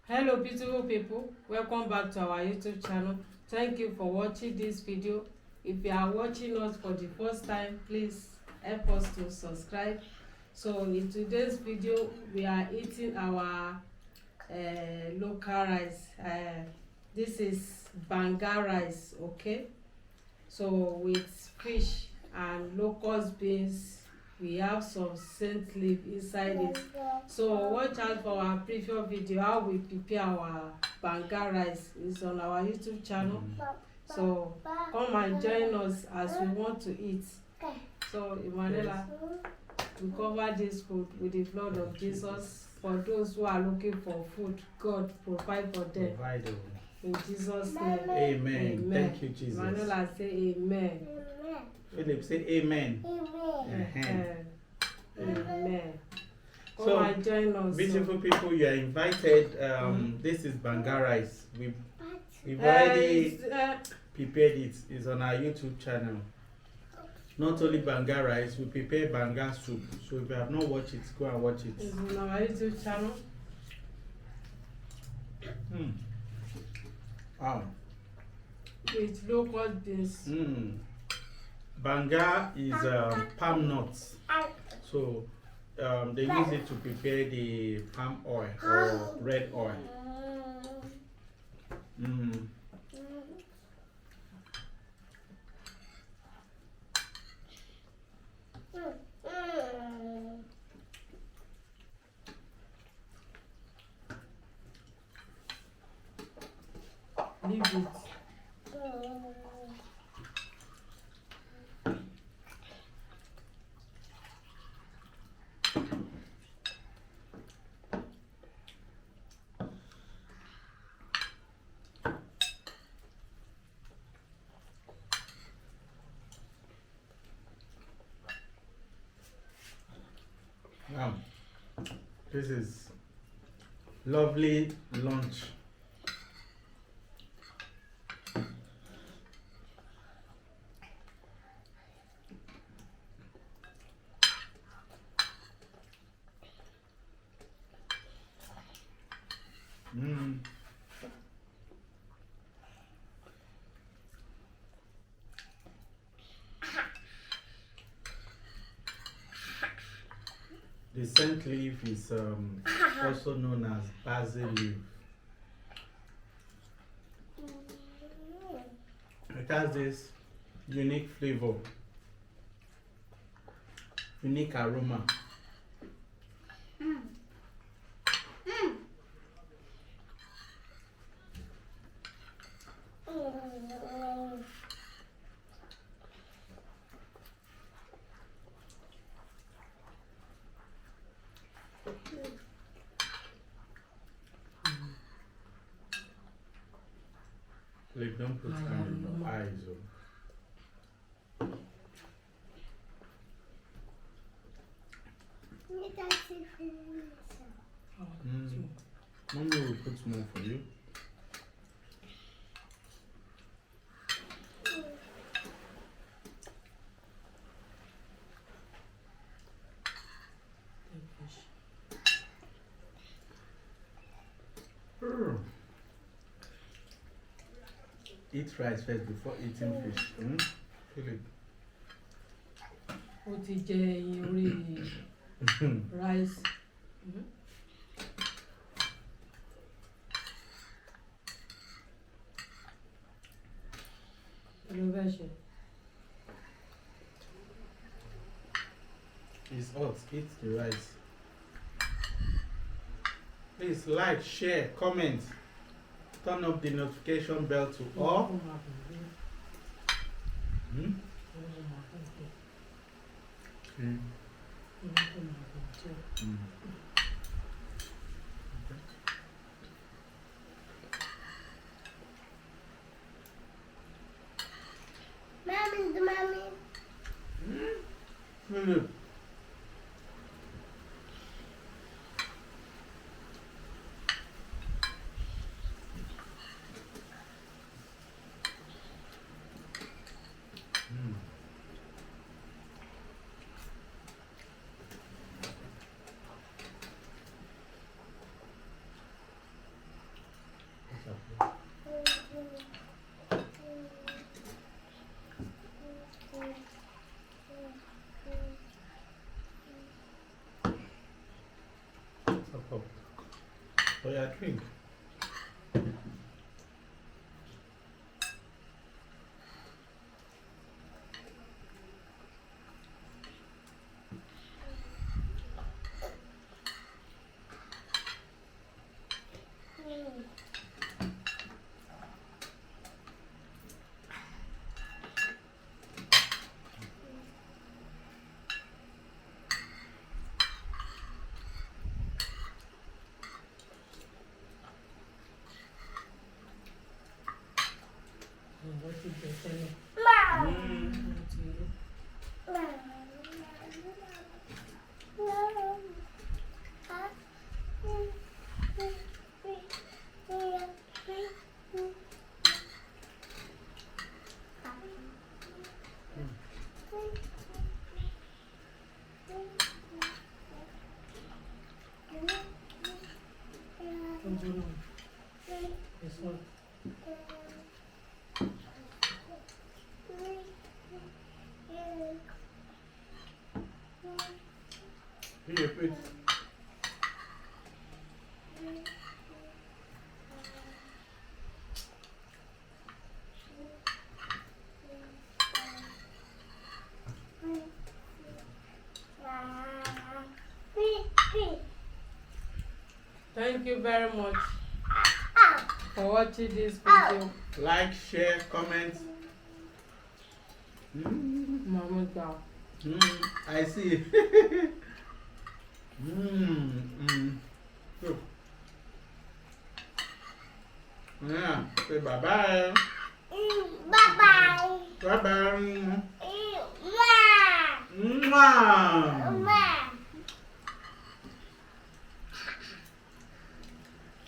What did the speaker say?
Hello beautiful people, welcome back to our YouTube channel. Thank you for watching this video. If you are watching us for the first time, please help us to subscribe. So in today's video we are eating our local rice. This is Banga rice, okay? So with fish and locust beans, we have some scent leaf inside it. So watch out for our previous video how we prepare our Banga rice. It's on our YouTube channel. So come and join us as we want to eat. So Emanuela, we cover this food with the blood of Jesus. For those who are looking for food, God provide for them. In Jesus' name. Amen. Thank you, Jesus. Emanuela, say amen. Philip, say amen. Amen. Come So, and join us. beautiful people, you are invited. This is Banga rice. We've already prepared it. It's on our YouTube channel. Not only Banga rice, we prepare Banga soup. So if you have not watched it, go and watch it. It's on our YouTube channel. Wow. With local beans. Banga is palm nuts. So they use it to prepare the palm oil or red oil. Leave it. This is lovely lunch. The scent leaf is also known as basil leaf. It has this unique flavor, unique aroma. Like, don't put time in your eyes. Mommy will put more for you. Eat rice first before eating fish. Philip. Ó ti jẹ ẹyin orí rice. It's hot. Eat the rice. Please like, share, comment. Turn up the notification bell to all. Mommy. Philip. cup. Oh yeah, drink. What is the thing? This one. Here, put. Thank you very much for watching this video. Like, share, comment. Mama girl. I see. Good. Yeah, say bye bye. Bye bye. Bye bye.